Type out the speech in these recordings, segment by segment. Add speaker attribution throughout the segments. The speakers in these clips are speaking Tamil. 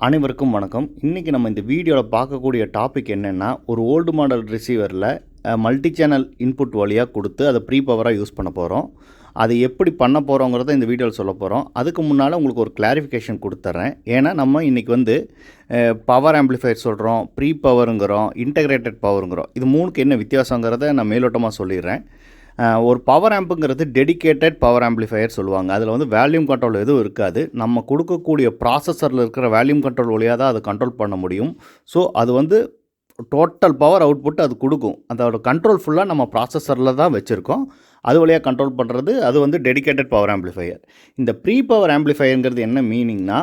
Speaker 1: அனைவருக்கும் வணக்கம். இன்றைக்கி நம்ம இந்த வீடியோவில் பார்க்கக்கூடிய டாபிக் என்னென்னா, ஒரு ஓல்டு மாடல் ரிசீவரில் மல்டி சேனல் இன்புட் வழியாக கொடுத்து அதை ப்ரீ பவராக யூஸ் பண்ண போகிறோம். அது எப்படி பண்ண போகிறோங்கிறத இந்த வீடியோவில் சொல்ல போகிறோம். அதுக்கு முன்னால் உங்களுக்கு ஒரு கிளாரிஃபிகேஷன் கொடுத்துட்றேன். ஏன்னா நம்ம இன்றைக்கி பவர் ஆம்ப்ளிஃபையர் சொல்கிறோம், ப்ரீ பவருங்கிறோம், இன்டகிரேட்டட் பவருங்கிறோம். இது மூணுக்கு என்ன வித்தியாசங்கிறத நான் மேலோட்டமாக சொல்லிடுறேன். ஒரு பவர் ஆம்புங்கிறது டெடிகேட்டட் பவர் ஆம்ப்ளிஃபையர் சொல்லுவாங்க. அதில் வேல்யூம் கண்ட்ரோல் எதுவும் இருக்காது. நம்ம கொடுக்கக்கூடிய ப்ராசஸரில் இருக்கிற வேல்யூம் கண்ட்ரோல் வழியாக தான் அதை கண்ட்ரோல் பண்ண முடியும். ஸோ அது டோட்டல் பவர் அவுட்புட் அது கொடுக்கும். அதோட கண்ட்ரோல் ஃபுல்லாக நம்ம ப்ராசஸரில் தான் வச்சுருக்கோம். அது வழியாக கண்ட்ரோல் பண்ணுறது அது டெடிகேட்டட் பவர் ஆம்ப்ளிஃபையர். இந்த ப்ரீ பவர் ஆம்ப்ளிஃபையருங்கிறது என்ன மீனிங்னா,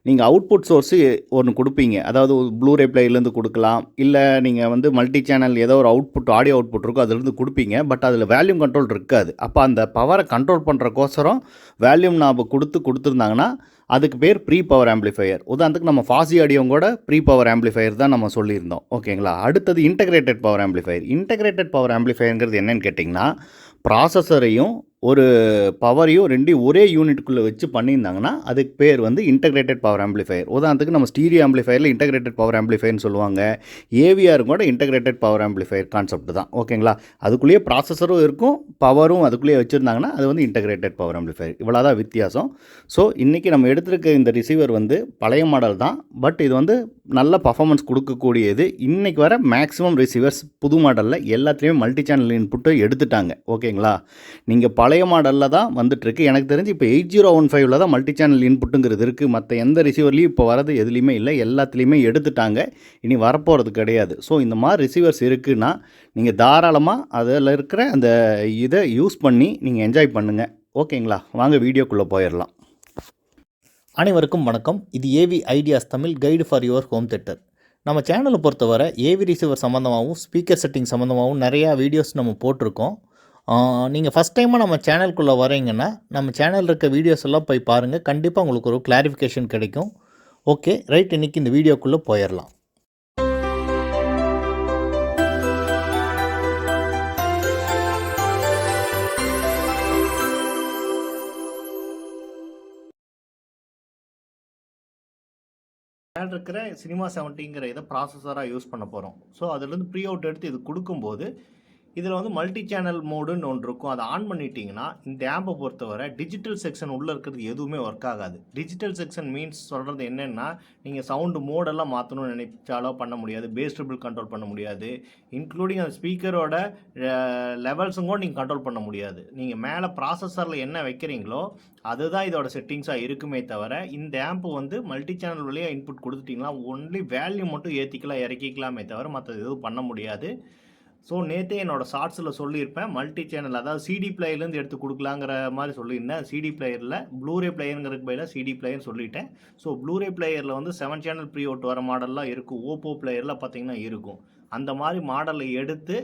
Speaker 1: நீங்கள் அவுட்புட் சோர்ஸு ஒன்று கொடுப்பீங்க. அதாவது ப்ளூரே பிளேயர்லேருந்து கொடுக்கலாம், இல்லை நீங்கள் மல்டி சேனல் ஏதோ ஒரு அவுட்புட் ஆடியோ அவுட்புட் இருக்கும் அதுலேருந்து கொடுப்பீங்க. பட் அதில் வேல்யூம் கண்ட்ரோல் இருக்காது. அப்போ அந்த பவரை கண்ட்ரோல் பண்ணுறக்கோசரம் வேல்யூம் நாம் கொடுத்துருந்தாங்கன்னா அதுக்கு பேர் ப்ரீ பவர் ஆம்ப்ளிஃபையர். உதாரணத்துக்கு நம்ம ஃபாசி ஆடியோ கூட ப்ரீ பவர் ஆம்ப்ளிஃபையர் தான் நம்ம சொல்லியிருந்தோம். ஓகேங்களா? அடுத்தது integrated power amplifier. Integrated power ஆம்ப்ளிஃபையருங்கிறது என்னென்னு கேட்டிங்கன்னா, ப்ராசஸரையும் ஒரு பவரையும் ரெண்டையும் ஒரே யூனிட்டுக்குள்ளே வச்சு பண்ணியிருந்தாங்கன்னா அதுக்கு பேர் இன்டகிரேட்டட் பவர் ஆம்ப்ளிஃபையர். உதாரணத்துக்கு நம்ம ஸ்டீரியோ ஆம்ப்ளிஃபையரில் இன்டகிரேட்டட் பவர் ஆம்ப்ளிஃபையர்னு சொல்லுவாங்க. ஏவிஆர் கூட இன்டகிரேட்டட் பவர் ஆம்ப்ளிஃபையர் கான்செப்ட் தான். ஓகேங்களா? அதுக்குள்ளேயே ப்ராசஸரும் இருக்கும், பவரும் அதுக்குள்ளேயே வச்சுருந்தாங்கன்னா அது இன்டகிரேட்டட் பவர் ஆம்ப்ளிஃபையர். இவ்வளோ தான் வித்தியாசம். ஸோ இன்றைக்கி நம்ம எடுத்திருக்க இந்த ரிசீவர் பழைய மாடல் தான். பட் இது நல்ல பர்ஃபார்மன்ஸ் கொடுக்கக்கூடியது. இன்றைக்கி வர மேக்ஸிமம் ரிசீவர்ஸ் புது மாடலில் எல்லாத்துலேயுமே மல்டி சேனல் இன்புட்டை எடுத்துட்டாங்க. ஓகேங்களா? நீங்கள் பழைய மாடலில் தான் வந்துட்டுருக்கு. எனக்கு தெரிஞ்சு இப்போ 8015 தான் மல்டி சேனல் இன்புட்டுங்கிறது இருக்குது. மற்ற எந்த ரிசீவர்லேயும் இப்போ வரது எதுலேயுமே இல்லை, எல்லாத்துலேயுமே எடுத்துட்டாங்க. இனி வரப்போகிறது கிடையாது. ஸோ இந்த மாதிரி ரிசீவர்ஸ் இருக்குன்னா நீங்கள் தாராளமாக அதில் இருக்கிற அந்த இதை யூஸ் பண்ணி நீங்கள் என்ஜாய் பண்ணுங்கள். ஓகேங்களா? வாங்க வீடியோக்குள்ளே போயிடலாம்.
Speaker 2: அனைவருக்கும் வணக்கம். இது AV ideas Tamil guide for your home theatre. நம்ம சேனலை பொறுத்தவரை ஏவி ரிசீவர் சம்மந்தமாகவும் ஸ்பீக்கர் செட்டிங் சம்மந்தமாகவும் நிறையா வீடியோஸ் நம்ம போட்டிருக்கோம். நீங்கள் ஃபஸ்ட் டைமாக நம்ம சேனலுக்குள்ளே வரீங்கன்னா நம்ம சேனலில் இருக்க வீடியோஸ் எல்லாம் போய் பாருங்கள். கண்டிப்பாக உங்களுக்கு ஒரு கிளாரிஃபிகேஷன் கிடைக்கும். ஓகே ரைட், இன்றைக்கி இந்த வீடியோக்குள்ளே போயிடலாம்.
Speaker 1: இருக்கிற சினிமா 70ங்கிற இதை ப்ராசஸராக யூஸ் பண்ண போகிறோம். ஸோ அதுலேருந்து ப்ரீ அவுட் எடுத்து இது கொடுக்கும்போது இதில் மல்டி சேனல் மோடுன்னு ஒன்று இருக்கும். அதை ஆன் பண்ணிட்டீங்கன்னா இந்த ஆம்பை பொறுத்தவரை டிஜிட்டல் செக்ஷன் உள்ளே இருக்கிறது எதுவுமே ஒர்க் ஆகாது. டிஜிட்டல் செக்ஷன் மீன்ஸ் சொல்கிறது என்னென்னா, நீங்கள் சவுண்டு மோடெல்லாம் மாற்றணும்னு நினைச்சாலோ பண்ண முடியாது, பேஸ் ட்ரிபிள் கண்ட்ரோல் பண்ண முடியாது, இன்க்ளூடிங் அந்த ஸ்பீக்கரோட லெவல்ஸும் கூட நீங்கள் கண்ட்ரோல் பண்ண முடியாது. நீங்கள் மேலே ப்ராசஸரில் என்ன வைக்கிறீங்களோ அதுதான் இதோட செட்டிங்ஸாக இருக்குமே தவிர, இந்த ஆம்பு மல்டி சேனல் வழியாக இன்புட் கொடுத்துட்டிங்கன்னா ஒன்லி வேல்யூ மட்டும் ஏற்றிக்கலாம் இறக்கிக்கலாமே தவிர மற்றது எதுவும் பண்ண முடியாது. ஸோ நேற்றே என்னோடய ஷார்ட்ஸில் சொல்லியிருப்பேன், மல்டி சேனல் அதாவது சிடி பிளேயர்லேருந்து எடுத்து கொடுக்கலாங்கிற மாதிரி சொல்லியிருந்தேன். சிடி பிளேயரில் ப்ளூரே பிளேயருங்கிறதுக்கு பதிலாக சிடி பிளேயர் சொல்லிட்டேன். ஸோ ப்ளூரே பிளேயரில் 7 சேனல் ப்ரீ அவுட் வர மாடல்லாம் இருக்கும். ஓப்போ பிளேயரில் பார்த்திங்கன்னா இருக்கும். அந்த மாதிரி மாடலை எடுத்து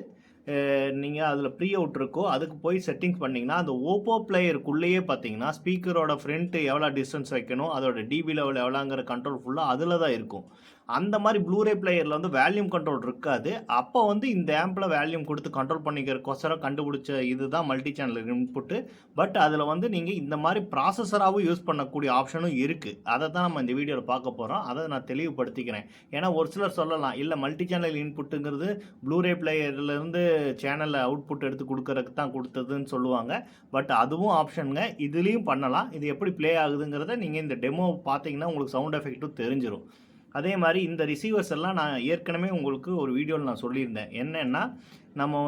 Speaker 1: நீங்கள் அதில் ப்ரீ அவுட் இருக்கோ அதுக்கு போய் செட்டிங்ஸ் பண்ணிங்கன்னா அந்த ஓப்போ பிளேயருக்குள்ளேயே பார்த்தீங்கன்னா ஸ்பீக்கரோட ஃப்ரண்ட்டு எவ்வளோ டிஸ்டன்ஸ் வைக்கணும், அதோட டிபி லெவல் எவ்வளோங்கிற கண்ட்ரோல் ஃபுல்லாக அதில் தான் இருக்கும். அந்த மாதிரி ப்ளூரே பிளேயரில் வேல்யூம் கண்ட்ரோல் இருக்காது. அப்போ இந்த ஆம்பில் வேல்யூம் கொடுத்து கண்ட்ரோல் பண்ணிக்கிறக்கோசரம் கண்டுபிடிச்ச இதுதான் மல்டி சேனல் இன்புட்டு. பட் அதில் நீங்கள் இந்த மாதிரி ப்ராசஸராகவும் யூஸ் பண்ணக்கூடிய ஆப்ஷனும் இருக்குது. அதை தான் நம்ம இந்த வீடியோவில் பார்க்க போகிறோம். அதை நான் தெளிவுபடுத்திக்கிறேன். ஏன்னா ஒரு சிலர் சொல்லலாம், இல்லை மல்டி சேனல் இன்புட்டுங்கிறது ப்ளூரே பிளேயர்லேருந்து சேனலில் அவுட்புட் எடுத்து கொடுக்கறதுக்கு தான் கொடுத்ததுன்னு சொல்லுவாங்க. பட் அதுவும் ஆப்ஷனுங்க, இதுலேயும் பண்ணலாம். இது எப்படி ப்ளே ஆகுதுங்கிறத நீங்கள் இந்த டெமோ பார்த்தீங்கன்னா உங்களுக்கு சவுண்ட் எஃபெக்ட்டும் தெரிஞ்சிடும். அதே மாதிரி இந்த ரிசீவர்ஸ் எல்லாம் நான் ஏற்கனவே உங்களுக்கு ஒரு வீடியோவில் நான் சொல்லியிருந்தேன். என்னென்னா, நம்ம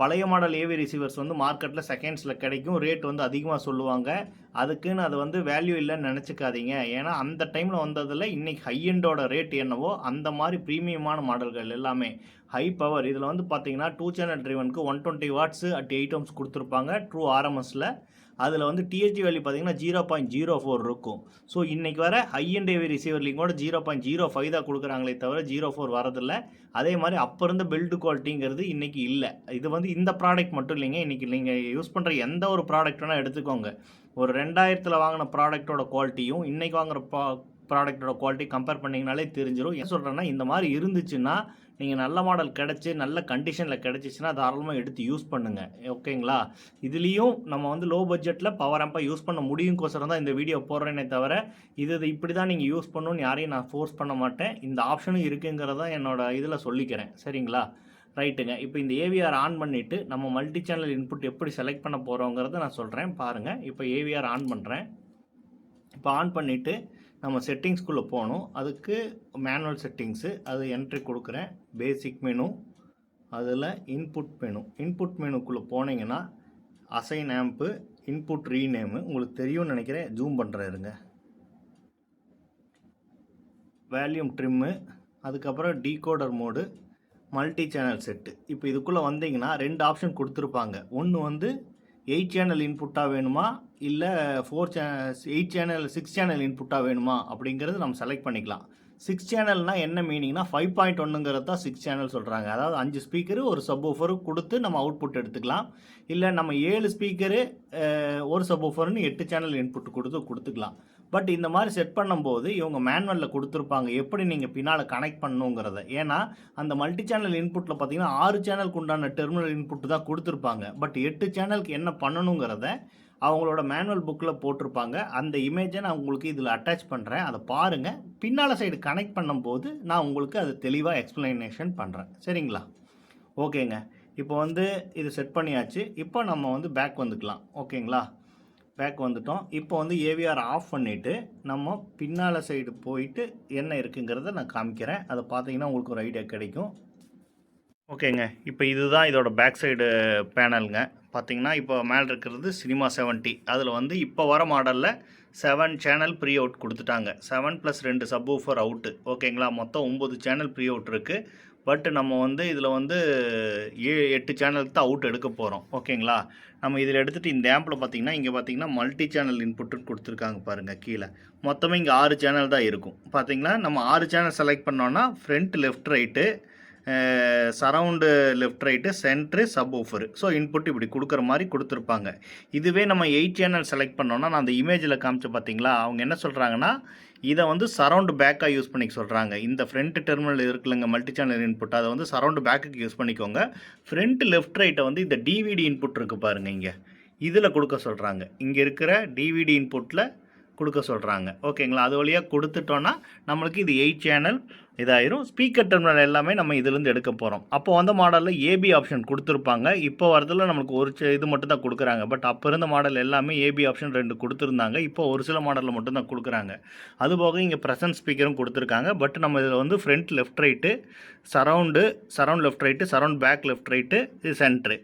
Speaker 1: பழைய மாடல் ஏவி ரிசீவர்ஸ் மார்க்கெட்டில் செகண்ட்ஸில் கிடைக்கும், ரேட் அதிகமாக சொல்லுவாங்க. அதுக்குன்னு அது வேல்யூ இல்லைன்னு நினச்சிக்காதீங்க. ஏன்னா அந்த டைமில் வந்ததில் இன்றைக்கி ஹை எண்டோட ரேட் என்னவோ அந்த மாதிரி ப்ரீமியமான மாடல்கள் எல்லாமே ஹை பவர். இதில் பார்த்தீங்கன்னா 2 சேனல் ட்ரிவனுக்கு 120 வாட்ஸு அட் 8 ohms கொடுத்துருப்பாங்க ட்ரூ ஆர்எம்எஸில். அதில் டிஹெச்சி வேல்யூ பார்த்தீங்கன்னா 0.04 இருக்கும். ஸோ இன்றைக்கி வர ஹை அண்ட் ஏவி ரிசீவர்லையும் கூட 0.05 தான் கொடுக்குறாங்களே தவிர 0.4 வரதில்லை. அதே மாதிரி அப்போ இருந்த பில்டு குவாலிட்டிங்கிறது இன்றைக்கி இல்லை. இது இந்த ப்ராடக்ட் மட்டும் இல்லைங்க, இன்றைக்கி நீங்கள் யூஸ் பண்ணுற எந்த ஒரு ப்ராடக்ட் வேணால் எடுத்துக்கோங்க. ஒரு 2000 வாங்கின ப்ராடக்டோட குவாலிட்டியும் இன்றைக்கி வாங்குகிற ப்ராடக்ட்டோட குவாலிட்டி கம்பேர் பண்ணிங்கனாலே தெரிஞ்சிடும். ஏன் சொல்கிறேன்னா, இந்த மாதிரி இருந்துச்சுன்னா நீங்கள் நல்ல மாடல் கிடச்சி நல்ல கண்டிஷனில் கிடச்சிச்சின்னா தாராளமாக எடுத்து யூஸ் பண்ணுங்கள். ஓகேங்களா? இதுலேயும் நம்ம வந்து லோ பட்ஜெட்டில் பவர் ஆம்பை யூஸ் பண்ண முடியும்கோசரம் தான் இந்த வீடியோ போடுறேனே தவிர, இது இப்படி தான் நீங்கள் யூஸ் பண்ணணும்னு யாரையும் நான் ஃபோர்ஸ் பண்ண மாட்டேன். இந்த ஆப்ஷனும் இருக்குங்கிறத என்னோட இதில் சொல்லிக்கிறேன். சரிங்களா? ரைட்டுங்க. இப்போ இந்த ஏவிஆர் ஆன் பண்ணிவிட்டு நம்ம மல்டி சேனல் இன்புட் எப்படி செலக்ட் பண்ண போகிறோங்கிறத நான் சொல்கிறேன் பாருங்கள். இப்போ ஏவிஆர் ஆன் பண்ணுறேன். இப்போ ஆன் பண்ணிவிட்டு நம்ம செட்டிங்ஸ்குள்ளே போகணும். அதுக்கு மேனுவல் செட்டிங்ஸு அது என்ட்ரி கொடுக்குறேன். பேசிக் மெனு, அதில் இன்புட் மெனுக்குள்ளே போனீங்கன்னா அசைன் ஆம்பு, இன்புட் ரீநேமு உங்களுக்கு தெரியும்னு நினைக்கிறேன். ஜூம் பண்ணுறேன் இருங்க. வேல்யூம் ட்ரிம்மு, அதுக்கப்புறம் decoder mode, multi channel set. இப்போ இதுக்குள்ளே வந்தீங்கன்னா 2 ஆப்ஷன் கொடுத்துருப்பாங்க. ஒன்று வந்து 8 சேனல் இன்புட்டாக வேணுமா, இல்லை 8 சேனல் 6 சேனல் இன்புட்டாக வேணுமா அப்படிங்கிறது நம்ம செலக்ட் பண்ணிக்கலாம். 6 சேனல்னால் என்ன மீனிங்னா 5.1ங்கிறது தான் 6 சேனல் சொல்கிறாங்க. அதாவது 5 ஸ்பீக்கரு ஒரு சப்வூஃபரு கொடுத்து நம்ம அவுட்புட் எடுத்துக்கலாம். இல்லை நம்ம 7 ஸ்பீக்கரு ஒரு சப்வூஃபர்னு 8 சேனல் இன்புட் கொடுத்துக்கலாம். பட் இந்த மாதிரி செட் பண்ணும்போது இவங்க மேனுவலில் கொடுத்துருப்பாங்க எப்படி நீங்கள் பின்னால் கனெக்ட் பண்ணணுங்கிறத. ஏன்னா அந்த மல்டி சேனல் இன்புட்டில் பார்த்தீங்கன்னா 6 சேனலுக்கு உண்டான டெர்மினல் இன்புட் தான் கொடுத்துருப்பாங்க. பட் 8 சேனலுக்கு என்ன பண்ணணுங்கிறத அவங்களோட மேனுவல் புக்கில் போட்டிருப்பாங்க. அந்த இமேஜை நான் உங்களுக்கு இதில் அட்டாச் பண்ணுறேன். அதை பாருங்கள். பின்னால் சைடு கனெக்ட் பண்ணும்போது நான் உங்களுக்கு அது தெளிவாக எக்ஸ்ப்ளனேஷன் பண்ணுறேன். சரிங்களா? ஓகேங்க. இப்போ வந்து இது செட் பண்ணியாச்சு. இப்போ நம்ம வந்து பேக் வந்துக்கலாம். ஓகேங்களா? பேக் வந்துட்டோம். இப்போ வந்து ஏவிஆர் ஆஃப் பண்ணிவிட்டு நம்ம பின்னால் சைடு போயிட்டு என்ன இருக்குங்கிறத நான் காமிக்கிறேன். அதை பார்த்தீங்கன்னா உங்களுக்கு ஒரு ஐடியா கிடைக்கும். ஓகேங்க. இப்போ இதுதான் இதோட பேக் சைடு பேனலுங்க. பார்த்தீங்கன்னா இப்போ மேலே இருக்கிறது சினிமா 70. அதில் வந்து இப்போ வர மாடலில் 7 சேனல் ப்ரீ அவுட் கொடுத்துட்டாங்க. 7 + 2 சப்வூஃபர் அவுட்டு. ஓகேங்களா? மொத்தம் 9 சேனல் ப்ரீ அவுட் இருக்குது. பட் நம்ம வந்து இதில் வந்து 8 சேனலுக்கு தான் அவுட் எடுக்க போகிறோம். ஓகேங்களா? நம்ம இதில் எடுத்துகிட்டு இந்த ஆம்பில் பார்த்தீங்கன்னா இங்கே பார்த்தீங்கன்னா மல்டி சேனல் இன்புட்டுன்னு கொடுத்துருக்காங்க பாருங்கள் கீழே. மொத்தமே இங்கே 6 சேனல் தான் இருக்கும். பார்த்தீங்களா? நம்ம 6 சேனல் செலக்ட் பண்ணோன்னா front, left, right, surround, left, right, centre, subwoofer. So input இப்படி கொடுக்குற மாதிரி கொடுத்துருப்பாங்க. இதுவே நம்ம 8 சேனல் செலக்ட் பண்ணோன்னா நான் அந்த இமேஜில் காமிச்ச பார்த்தீங்களா, அவங்க என்ன சொல்கிறாங்கன்னா இதை வந்து சரவுண்டு பேக்காக யூஸ் பண்ணிக்க சொல்கிறாங்க. இந்த ஃப்ரண்ட் டெர்மினல் இருக்குல்லங்க மல்டி சேனல் இன்புட், அதை வந்து சரவுண்டு பேக்குக்கு யூஸ் பண்ணிக்கோங்க. ஃப்ரண்ட், லெஃப்ட், ரைட்டை வந்து இந்த டிவிடி இன்புட் இருக்குது பாருங்கள், இங்கே இதில் கொடுக்க சொல்கிறாங்க. இங்கே இருக்கிற டிவிடி இன்புட்டில் கொடுக்க சொல்கிறாங்க. ஓகேங்களா? அது வழியாக கொடுத்துட்டோன்னா நம்மளுக்கு இது 8 சேனல் இதாயிரும். ஸ்பீக்கர் டெர்மினல் எல்லாமே நம்ம இதிலேருந்து எடுக்க போகிறோம். அப்போ வந்த மாடலில் ஏபி ஆப்ஷன் கொடுத்துருப்பாங்க. இப்போ வரதில் நம்மளுக்கு ஒரு இது மட்டும் தான் கொடுக்குறாங்க. பட் அப்போ இருந்த மாடல் எல்லாமே ஏபி ஆப்ஷன் 2 கொடுத்துருந்தாங்க. இப்போ ஒரு சில மாடலில் மட்டும் தான் கொடுக்குறாங்க. அதுபோக இங்கே ப்ரெசன்ட் ஸ்பீக்கரும் கொடுத்துருக்காங்க. பட் நம்ம இதில் வந்து front, left, right, surround left, right, surround back, left, right, இது சென்ட்ரு.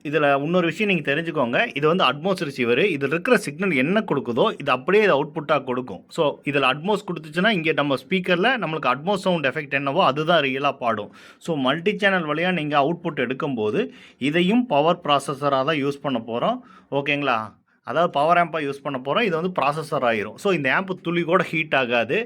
Speaker 1: இதில் இன்னொரு விஷயம் நீங்கள் தெரிஞ்சுக்கோங்க. இது வந்து அட்மோஸ் ரிசீவர். இதில் இருக்கிற சிக்னல் என்ன கொடுக்குதோ இது அப்படியே இது அவுட்புட்டாக கொடுக்கும். ஸோ இதில் அட்மோஸ் கொடுத்துச்சுன்னா இங்கே நம்ம ஸ்பீக்கரில் நம்மளுக்கு அட்மோஸ் சவுண்ட் எஃபெக்ட் என்னவோ அதுதான் ரியலாக பாடும். ஸோ மல்டி சேனல் வழியாக நீங்கள் அவுட்புட் எடுக்கும்போது இதையும் பவர் ப்ராசஸராக தான் யூஸ் பண்ண போகிறோம். ஓகேங்களா? அதாவது பவர் ஆம்பை யூஸ் பண்ண போகிறோம். இது வந்து ப்ராசஸர் ஆயிரும். ஸோ இந்த ஆம்பு துளி கூட ஹீட் ஆகாது.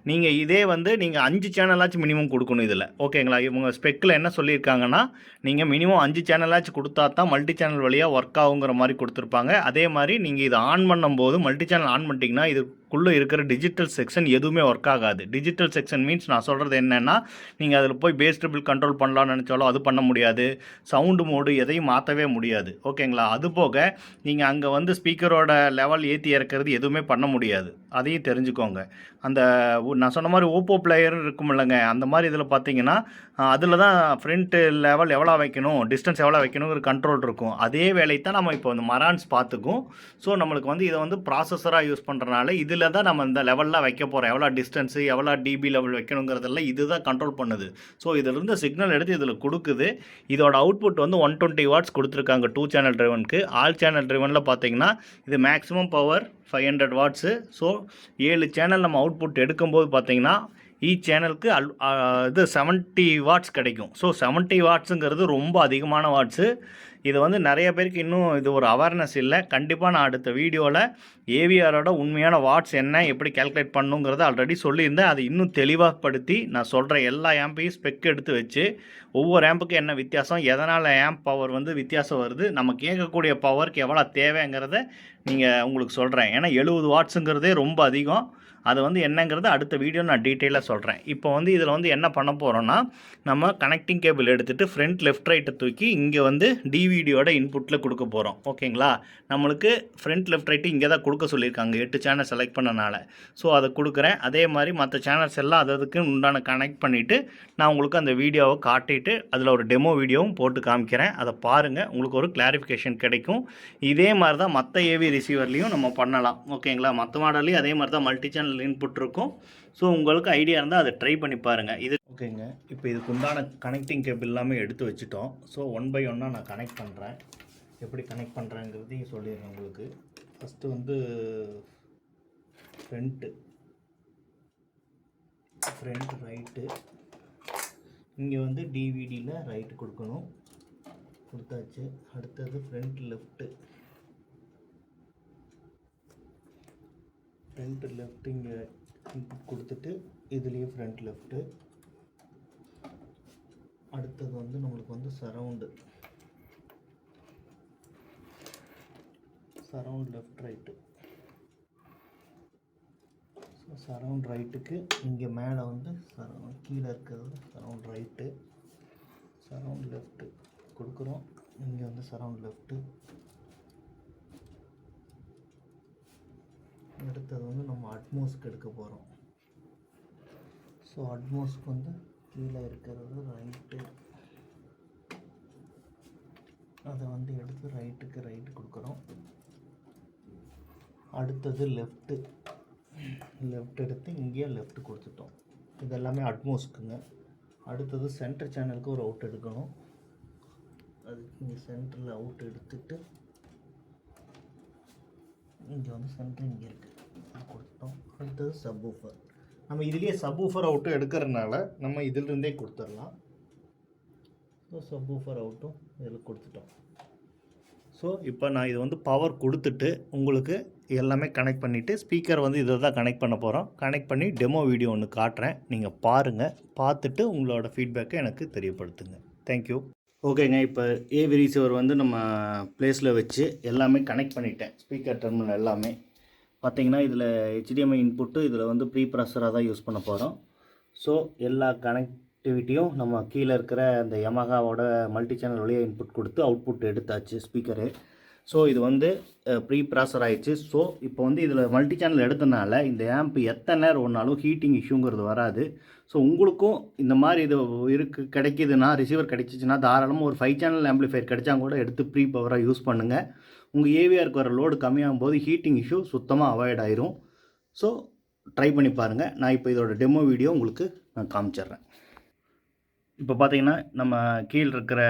Speaker 1: நீங்கள் இதே வந்து நீங்கள் 5 சேனலாச்சும் மினிமம் கொடுக்கணும் இதில். ஓகேங்களா? இவங்க ஸ்பெக்கில் என்ன சொல்லியிருக்காங்கன்னா நீங்கள் மினிமம் 5 சேனலாச்சும் கொடுத்தா தான் மல்டி சேனல் வழியாக ஒர்க் ஆகுங்கிற மாதிரி கொடுத்துருப்பாங்க. அதே மாதிரி நீங்கள் இதை ஆன் பண்ணும்போது மல்டி சேனல் ஆன் பண்ணிட்டீங்கன்னா இதுக்குள்ளே இருக்கிற டிஜிட்டல் செக்ஷன் எதுவுமே ஒர்க் ஆகாது. டிஜிட்டல் செக்ஷன் மீன்ஸ் நான் சொல்கிறது என்னென்னா நீங்கள் அதில் போய் பேஸ் ட்ரிபிள் கண்ட்ரோல் பண்ணலாம்னு நினச்சாலும் அது பண்ண முடியாது. சவுண்டு மோடு எதையும் மாற்றவே முடியாது. ஓகேங்களா? அதுபோக நீங்கள் அங்கே வந்து ஸ்பீக்கரோட லெவல் ஏற்றி இறக்கிறது எதுவுமே பண்ண முடியாது. அதையும் தெரிஞ்சுக்கோங்க. அந்த நான் சொன்ன மாதிரி ஓப்போ பிளேயர் இருக்கும் இல்லைங்க, அந்த மாதிரி இதில் பார்த்தீங்கன்னா அதில் தான் ஃப்ரண்ட் லெவல் எவ்வளோ வைக்கணும், டிஸ்டன்ஸ் எவ்வளோ வைக்கணுங்கிற கண்ட்ரோல் இருக்கும். அதே வேலை தான் நம்ம இப்போ வந்து மரான்ஸ் பார்த்துக்கும். ஸோ நம்மளுக்கு வந்து இதை வந்து ப்ராசஸராக யூஸ் பண்ணுறனால இதில் தான் நம்ம இந்த லெவல்லாம் வைக்க போகிறோம். எவ்வளோ டிஸ்டன்ஸு, எவ்வளோ டிபி லெவல் வைக்கணுங்கிறதெல்லாம் இது தான் கண்ட்ரோல் பண்ணுது. ஸோ இதிலிருந்து சிக்னல் எடுத்து இதில் கொடுக்குது. இதோட அவுட்புட் வந்து 120 வாட்ஸ் கொடுத்துருக்காங்க 2 சேனல் ட்ரைவனுக்கு. ஆல் சேனல் ட்ரைவனில் பார்த்தீங்கன்னா இது maximum power 500 watts. So 7 channel நம்ம அவுட்புட் எடுக்கும்போது பார்த்தீங்கன்னா ஈச் சேனலுக்கு இது 70 வாட்ஸ் கிடைக்கும். ஸோ 70 வாட்ஸுங்கிறது ரொம்ப அதிகமான வாட்ஸு. இது வந்து நிறைய பேருக்கு இன்னும் இது ஒரு அவேர்னஸ் இல்லை. கண்டிப்பாக நான் அடுத்த வீடியோவில் ஏவிஆரோட உண்மையான வாட்ஸ் என்ன, எப்படி கேல்குலேட் பண்ணுங்கிறத ஆல்ரெடி சொல்லியிருந்தேன். அது இன்னும் தெளிவாகப்படுத்தி நான் சொல்கிற எல்லா ஆம்பையும் ஸ்பெக் எடுத்து வச்சு ஒவ்வொரு ஆம்புக்கு என்ன வித்தியாசம், எதனால் ஆம்ப் பவர் வந்து வித்தியாசம் வருது, நம்ம கேட்கக்கூடிய பவருக்கு எவ்வளோ தேவைங்கிறத உங்களுக்கு சொல்கிறேன். ஏன்னா 70 வாட்ஸுங்கிறதே ரொம்ப அதிகம். அது வந்து என்னங்கிறது அடுத்த வீடியோ நான் டீட்டெயிலாக சொல்கிறேன். இப்போ வந்து இதில் வந்து என்ன பண்ண போகிறோன்னா, நம்ம கனெக்டிங் கேபிள் எடுத்துகிட்டு ஃப்ரண்ட் லெஃப்ட் ரைட்டை தூக்கி இங்கே வந்து டிவிடியோட இன்புட்டில் கொடுக்க போகிறோம். ஓகேங்களா? நம்மளுக்கு ஃப்ரண்ட் லெஃப்ட் ரைட்டு இங்கே தான் கொடுக்க சொல்லியிருக்காங்க 8 சேனல் செலக்ட் பண்ணனால. ஸோ அதை கொடுக்குறேன். அதே மாதிரி மற்ற சேனல்ஸ் எல்லாம் அதுக்கு உண்டான கனெக்ட் பண்ணிவிட்டு நான் உங்களுக்கு அந்த வீடியோவை காட்டிட்டு அதில் ஒரு டெமோ வீடியோவும் போட்டு காமிக்கிறேன். அதை பாருங்கள், உங்களுக்கு ஒரு கிளாரிஃபிகேஷன் கிடைக்கும். இதே மாதிரி தான் மற்ற ஏவி ரிசீவர்லேயும் நம்ம பண்ணலாம். ஓகேங்களா? மற்ற மாடல்லையும் அதே மாதிரி தான் மல்டி சேனல் இன்புட் இருக்கும். ஸோ உங்களுக்கு ஐடியா இருந்தால் அதை ட்ரை பண்ணி பாருங்கள். இது ஓகேங்க. இப்போ இதுக்கு உண்டான கனெக்டிங் கேபிள் எல்லாமே எடுத்து வச்சுட்டோம். ஸோ 1 by 1 நான் கனெக்ட் பண்ணுறேன். எப்படி கனெக்ட் பண்ணுறேங்கிறதையும் சொல்லிடுறேன் உங்களுக்கு. ஃபஸ்ட்டு வந்து ஃப்ரண்ட் ரைட்டு, இங்கே வந்து டிவிடியில் ரைட்டு கொடுக்கணும், கொடுத்தாச்சு. அடுத்தது ஃப்ரண்ட் லெஃப்ட்டு இங்கே இன்புட் கொடுத்துட்டு இதுலேயே ஃப்ரண்ட் லெஃப்ட்டு. அடுத்தது வந்து நம்மளுக்கு வந்து surround left right. So surround ரைட்டுக்கு இங்கே மேலே வந்து கீழே இருக்கிறது சரவுண்ட் ரைட்டு, சரவுண்ட் லெஃப்ட்டு கொடுக்குறோம். இங்கே வந்து சரவுண்ட் லெஃப்ட்டு. அடுத்தது வந்து நம்ம அட்மோஸ்க்கு எடுக்க போகிறோம். ஸோ அட்மோஸ்க்கு வந்து கீழே இருக்கிறது ரைட்டு, அதை வந்து எடுத்து ரைட்டு கொடுக்குறோம். அடுத்தது லெஃப்ட் எடுத்து இங்கேயே லெஃப்ட் கொடுத்துட்டோம். இதெல்லாமே அட்மோஸ்க்குங்க. அடுத்தது சென்டர் சேனலுக்கு ஒரு அவுட் எடுக்கணும். அதுக்கு இங்கே சென்டரில் அவுட் எடுத்துட்டு இங்கே வந்து சென்டர் இங்கே இருக்குது கொடுத்துட்டோம். அடுத்தது சப்வூஃபர். நம்ம இதுலேயே சப்வூஃபர் அவுட்டும் எடுக்கிறதுனால நம்ம இதிலிருந்தே கொடுத்துடலாம். ஸோ சப்வூஃபர் அவுட்டும் இதில் கொடுத்துட்டோம். ஸோ இப்போ நான் இது வந்து பவர் கொடுத்துட்டு உங்களுக்கு எல்லாமே கனெக்ட் பண்ணிவிட்டு ஸ்பீக்கர் வந்து இதை தான் கனெக்ட் பண்ண போகிறோம். கனெக்ட் பண்ணி டெமோ வீடியோ ஒன்று காட்டுறேன். நீங்கள் பாருங்கள், பார்த்துட்டு உங்களோட ஃபீட்பேக்கை எனக்கு தெரியப்படுத்துங்க. தேங்க்யூ. ஓகேங்க. இப்போ ஏவி ரிசீவர் வந்து நம்ம ப்ளேஸில் வச்சு எல்லாமே கனெக்ட் பண்ணிட்டேன். ஸ்பீக்கர் டெர்மினல் எல்லாமே பார்த்தீங்கன்னா இதில் HDMI இன்புட்டு இதில் வந்து ப்ரீ ப்ராசராக தான் யூஸ் பண்ண போகிறோம். ஸோ எல்லா கனெக்டிவிட்டியும் நம்ம கீழே இருக்கிற அந்த யமஹாவோட மல்டி சேனல் வழியாக இன்புட் கொடுத்து அவுட்புட் எடுத்தாச்சு ஸ்பீக்கரு. ஸோ இது வந்து ப்ரீ ப்ராசர் ஆயிடுச்சு. ஸோ இப்போ வந்து இதில் மல்டி சேனல் எடுத்தனால இந்த ஆம்ப் எத்தனை நேரம் ஒன்றாலும் ஹீட்டிங் இஷ்யூங்கிறது வராது. ஸோ உங்களுக்கும் இந்த மாதிரி இது கிடைக்கிதுன்னா, ரிசீவர் கிடைச்சிச்சின்னா தாராளமாக ஒரு 5 சேனல் ஆம்பிளிஃபையர் கிடைச்சா கூட எடுத்து ப்ரீ பவராக யூஸ் பண்ணுங்கள். உங்கள் ஏவிஆருக்கு வர லோடு கம்மியாகும் போது ஹீட்டிங் இஷ்யூ சுத்தமாக அவாய்ட் ஆயிரும். ஸோ ட்ரை பண்ணி பாருங்கள். நான் இப்போ இதோட டெமோ வீடியோ உங்களுக்கு நான் காமிச்சிட்றேன். இப்போ பார்த்தீங்கன்னா நம்ம கீழே இருக்கிற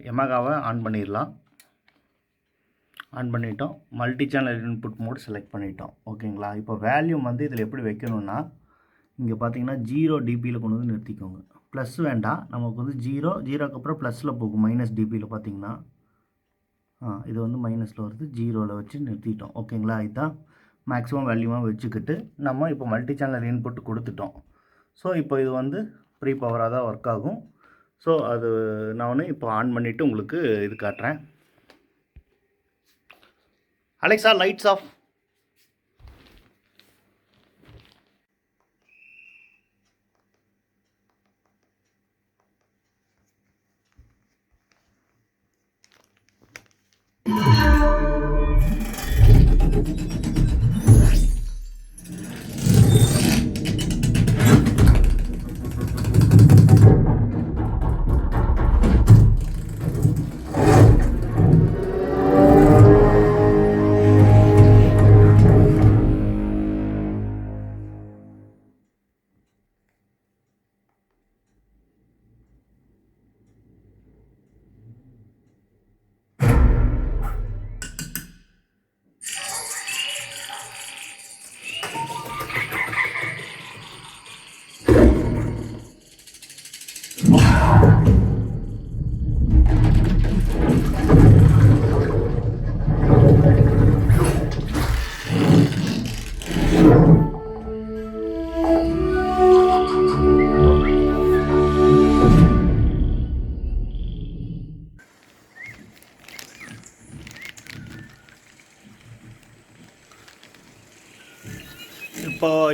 Speaker 1: யமஹாவை ஆன் பண்ணிடலாம். ஆன் பண்ணிட்டோம். Multi channel input mode select பண்ணிட்டோம். ஓகேங்களா? இப்போ வேல்யூம் வந்து இதில் எப்படி வைக்கணும்னா, இங்கே பார்த்தீங்கன்னா 0 dBயில் கொண்டு வந்து நிறுத்திக்கோங்க. ப்ளஸ் வேண்டாம், நமக்கு வந்து 0க்கு அப்புறம் ப்ளஸில் போகும். மைனஸ் dBயில் பார்த்தீங்கன்னா இது வந்து மைனஸில் வருது. 0ல் வச்சு நிறுத்திட்டோம். ஓகேங்களா? இதுதான் மேக்ஸிமம் வேல்யூவாக வச்சுக்கிட்டு நம்ம இப்போ மல்டி சேனல் இன்புட் கொடுத்துட்டோம். ஸோ இப்போ இது வந்து ப்ரீ பவராக தான் ஒர்க் ஆகும். ஸோ அது நான் இப்போ ஆன் பண்ணிவிட்டு உங்களுக்கு இது காட்டுறேன். Alexa, lights off.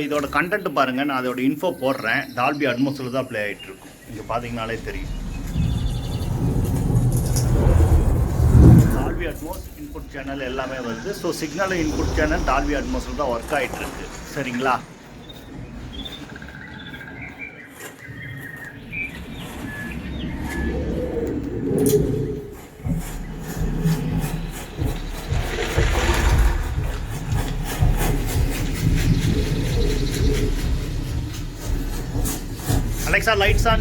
Speaker 1: இதோட கண்டென்ட் பாருங்கள், நான் அதோட இன்ஃபோ போடுறேன். டால்பி அட்மாஸில் தான் ப்ளே ஆகிட்டு இருக்கும். இங்கே பார்த்தீங்கனாலே தெரியும். டால்பி அட்மாஸ் இன்புட் சேனல் எல்லாமே வருது. So signal input channel Dolby அட்மாஸில் தான் ஒர்க் ஆகிட்டு இருக்கு. சரிங்களா? Alexa, lights on.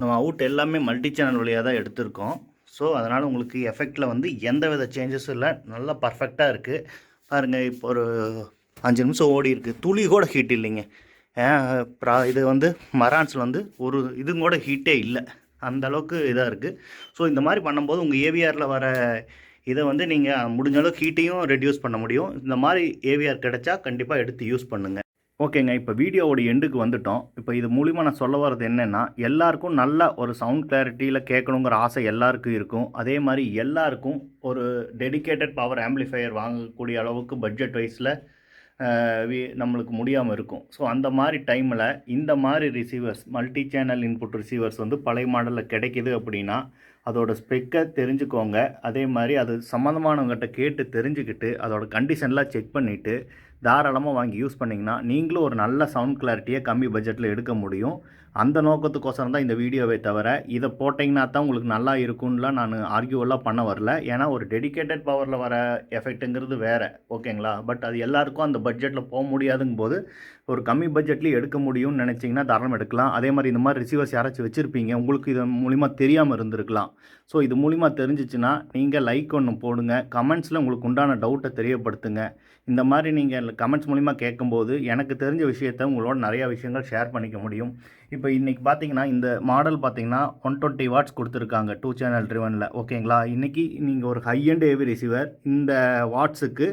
Speaker 1: நம்ம அவுட் எல்லாமே மல்டி சேனல் வழியாக தான் எடுத்திருக்கோம். ஸோ அதனால் உங்களுக்கு எஃபெக்டில் வந்து எந்த வித சேஞ்சஸும் இல்லை, நல்லா பர்ஃபெக்டாக இருக்குது. பாருங்கள், இப்போ ஒரு 5 நிமிஷம் ஓடி இருக்குது, துளி கூட ஹீட் இல்லைங்க. இது வந்து மரான்ஸில் வந்து ஒரு இதுவும் கூட ஹீட்டே இல்லை, அந்தளவுக்கு இதாக இருக்குது. ஸோ இந்த மாதிரி பண்ணும்போது உங்கள் ஏவிஆரில் வர இதை வந்து நீங்கள் முடிஞ்ச அளவுக்கு ஹீட்டையும் ரெடியூஸ் பண்ண முடியும். இந்த மாதிரி ஏவிஆர் கிடைச்சா கண்டிப்பாக எடுத்து யூஸ் பண்ணுங்கள். ஓகேங்க, இப்போ வீடியோவோட எண்டுக்கு வந்துட்டோம். இப்போ இது மூலிமா நான் சொல்ல வர்றது என்னென்னா, எல்லாருக்கும் நல்ல ஒரு சவுண்ட் கிளாரிட்டியில் கேட்கணுங்கிற ஆசை எல்லாருக்கும் இருக்கும். அதே மாதிரி எல்லாருக்கும் ஒரு டெடிக்கேட்டட் பவர் ஆம்ப்ளிஃபையர் வாங்கக்கூடிய அளவுக்கு பட்ஜெட் வைஸில் நம்மளுக்கு முடியாமல் இருக்கும். ஸோ அந்த மாதிரி டைமில் இந்த மாதிரி receiver's, multi channel input receiver's வந்து பழைய மாடலில் கிடைக்கிது அப்படின்னா அதோட ஸ்பெக்கை தெரிஞ்சுக்கோங்க. அதே மாதிரி அது சம்மந்தமானவங்ககிட்ட கேட்டு தெரிஞ்சுக்கிட்டு அதோட கண்டிஷன்லாம் செக் பண்ணிவிட்டு தாராளமாக வாங்கி யூஸ் பண்ணிங்கன்னா நீங்களும் ஒரு நல்ல சவுண்ட் கிளாரிட்டியை கம்மி பட்ஜெட்டில் எடுக்க முடியும். அந்த நோக்கத்துக்கோசரம் தான் இந்த வீடியோவே தவிர இதை போட்டிங்கன்னா தான் உங்களுக்கு நல்லா இருக்கும்லாம் நான் ஆர்கியூவெல்லாம் பண்ண வரல. ஏன்னா ஒரு டெடிக்கேட்டட் பவரில் வர எஃபெக்ட்டுங்கிறது வேறு, ஓகேங்களா? பட் அது எல்லாருக்கும் அந்த பட்ஜெட்டில் போக முடியாதுங்கும் போது ஒரு கம்மி பட்ஜெட்லேயும் எடுக்க முடியும்னு நினச்சிங்கன்னா தாராளமாக எடுக்கலாம். அதே மாதிரி இந்த மாதிரி ரிசீவர்ஸ் யாராச்சும் வச்சுருப்பீங்க, உங்களுக்கு இது மூலிமா தெரியாமல் இருந்திருக்கலாம். ஸோ இது மூலிமா தெரிஞ்சிச்சுன்னா நீங்கள் லைக் ஒன்று போடுங்க, கமெண்ட்ஸில் உங்களுக்கு உண்டான டவுட்டை தெரியப்படுத்துங்க. இந்த மாதிரி நீங்கள் கமெண்ட்ஸ் மூலிமா கேட்கும்போது எனக்கு தெரிஞ்ச விஷயத்தை உங்களோட நிறையா விஷயங்கள் ஷேர் பண்ணிக்க முடியும். இப்போ இன்றைக்கி பார்த்தீங்கன்னா இந்த மாடல் பார்த்தீங்கன்னா 120 வாட்ஸ் கொடுத்துருக்காங்க 2 சேனல் ட்ரிவனில், ஓகேங்களா? இன்றைக்கி நீங்கள் ஒரு ஹை அண்ட் ஹெவி ரிசீவர் இந்த வாட்ஸுக்கு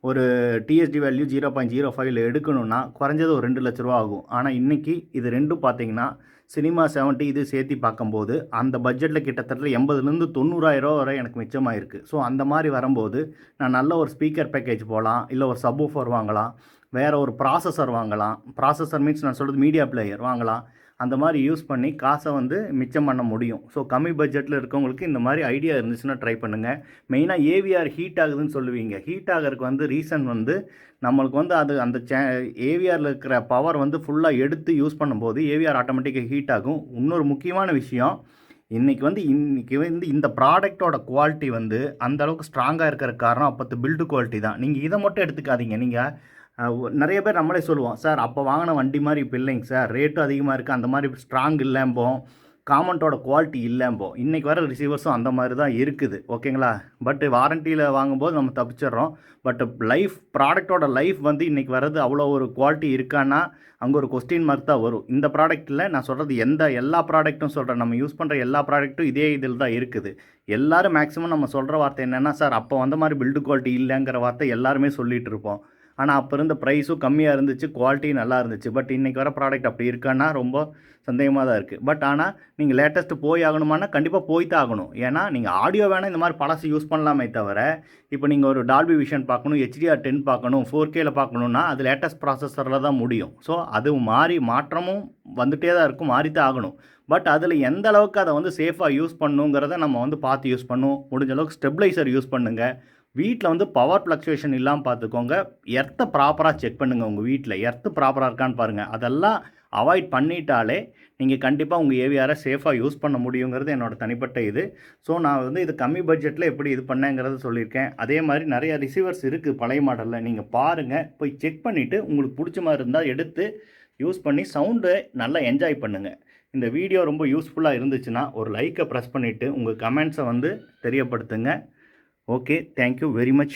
Speaker 1: ஒரு டிஎஸ்டி வேல்யூ 0.05 எடுக்கணும்னா குறைஞ்சது ஒரு 2 லட்ச ரூபா ஆகும். ஆனால் இன்றைக்கி இது ரெண்டும் பார்த்தீங்கன்னா சினிமா 70 இது சேர்த்து பார்க்கும்போது அந்த பட்ஜெட்டில் கிட்டத்தட்ட 80,000 90,000 வரை எனக்கு மிச்சமாயிருக்கு. ஸோ அந்த மாதிரி வரும்போது நான் நல்ல ஒரு ஸ்பீக்கர் பேக்கேஜ் போகலாம், இல்லை ஒரு சப்வூஃபர் வாங்கலாம், வேறு ஒரு ப்ராசஸர் வாங்கலாம். ப்ராசஸர் மீன்ஸ் நான் சொல்கிறது மீடியா பிளேயர் வாங்கலாம். அந்த மாதிரி யூஸ் பண்ணி காசை வந்து மிச்சம் பண்ண முடியும். ஸோ கம்மி பட்ஜெட்டில் இருக்கவங்களுக்கு இந்த மாதிரி ஐடியா இருந்துச்சுன்னா ட்ரை பண்ணுங்கள். மெயினாக ஏவிஆர் ஹீட் ஆகுதுன்னு சொல்லுவீங்க. ஹீட் ஆகிறதுக்கு வந்து ரீசன் வந்து நம்மளுக்கு வந்து அது அந்த ஏவிஆரில் இருக்கிற பவர் வந்து ஃபுல்லாக எடுத்து யூஸ் பண்ணும்போது ஏவிஆர் ஆட்டோமேட்டிக்காக ஹீட் ஆகும். இன்னொரு முக்கியமான விஷயம், இன்றைக்கி வந்து இந்த ப்ராடக்டோட குவாலிட்டி வந்து அந்தளவுக்கு ஸ்ட்ராங்காக இருக்கிற காரணம் அப்போது பில்டு குவாலிட்டி தான். நீங்கள் இதை மட்டும் எடுத்துக்காதீங்க. நீங்கள் நிறைய பேர் நம்மளே சொல்லுவோம், சார் அப்போ வாங்கின வண்டி மாதிரி இப்போ இல்லைங்க சார், ரேட்டும் அதிகமாக இருக்குது, அந்த மாதிரி ஸ்ட்ராங் இல்லைம்போம், காமெண்ட்டோட குவாலிட்டி இல்லைம்போம். இன்றைக்கி வர ரிசீவர்ஸும் அந்த மாதிரி தான் இருக்குது, ஓகேங்களா? பட் வாரண்டியில் வாங்கும்போது நம்ம தப்பிச்சிடுறோம். பட் ப்ராடக்டோட லைஃப் வந்து இன்றைக்கி வர்றது அவ்வளோ ஒரு குவாலிட்டி இருக்கான்னா அங்கே ஒரு கொஸ்டின் மார்க் தான் வரும். இந்த ப்ராடக்ட்டில் நான் சொல்கிறது எல்லா ப்ராடக்ட்டும் சொல்கிறேன், நம்ம யூஸ் பண்ணுற எல்லா ப்ராடக்ட்டும் இதே இதில் தான் இருக்குது. எல்லோரும் மேக்ஸிமம் நம்ம சொல்கிற வார்த்தை என்னென்னா, சார் அப்போ வந்த மாதிரி பில்டு குவாலிட்டி இல்லைங்கிற வார்த்தை எல்லாருமே சொல்லிகிட்டு இருப்போம். ஆனால் அப்போ இருந்த ப்ரைஸும் கம்மியாக இருந்துச்சு, குவாலிட்டியும் நல்லா இருந்துச்சு. பட் இன்றைக்கி வர ப்ராடக்ட் அப்படி இருக்கான்னா ரொம்ப சந்தேகமாக தான் இருக்குது. பட் ஆனால் நீங்கள் லேட்டஸ்ட்டு போய் ஆகணுமானா கண்டிப்பாக போய் தான் ஆகணும். ஏன்னா நீங்கள் ஆடியோ வேணால் இந்த மாதிரி பழசு யூஸ் பண்ணலாமே தவிர, இப்போ நீங்கள் ஒரு டால்பி விஷன் பார்க்கணும், HDR10 பார்க்கணும், 4Kயில் பார்க்கணுன்னா அது லேட்டஸ்ட் ப்ராசஸரில் தான் முடியும். ஸோ அது மாற்றமும் வந்துகிட்டே தான் இருக்கும், மாறி தான் ஆகணும். பட் அதில் எந்த அளவுக்கு அதை வந்து சேஃபாக யூஸ் பண்ணுங்கிறத நம்ம வந்து பார்த்து யூஸ் பண்ணணும். முடிஞ்ச அளவுக்கு ஸ்டெபிளைசர் யூஸ் பண்ணுங்கள். வீட்டில் வந்து பவர் ஃப்ளக்சுவேஷன் இல்லாமல் பார்த்துக்கோங்க. எர்த்தை ப்ராப்பராக செக் பண்ணுங்கள். உங்கள் வீட்டில் எர்த்து ப்ராப்பராக இருக்கான்னு பாருங்கள். அதெல்லாம் அவாய்ட் பண்ணிட்டாலே நீங்கள் கண்டிப்பாக உங்கள் ஏவிஆரை சேஃபாக யூஸ் பண்ண முடியுங்கிறது என்னோட தனிப்பட்ட இது. ஸோ நான் வந்து இது கம்மி பட்ஜெட்டில் எப்படி இது பண்ணேங்கிறத சொல்லியிருக்கேன். அதே மாதிரி நிறையா ரிசீவர்ஸ் இருக்குது பழைய மாடலில், நீங்கள் பாருங்கள், போய் செக் பண்ணிவிட்டு உங்களுக்கு பிடிச்ச மாதிரி இருந்தால் எடுத்து யூஸ் பண்ணி சவுண்டை நல்லா என்ஜாய் பண்ணுங்கள். இந்த வீடியோ ரொம்ப யூஸ்ஃபுல்லாக இருந்துச்சுன்னா ஒரு லைக்கை ப்ரெஸ் பண்ணிவிட்டு உங்கள் கமெண்ட்ஸை வந்து தெரியப்படுத்துங்க. Okay, thank you very much.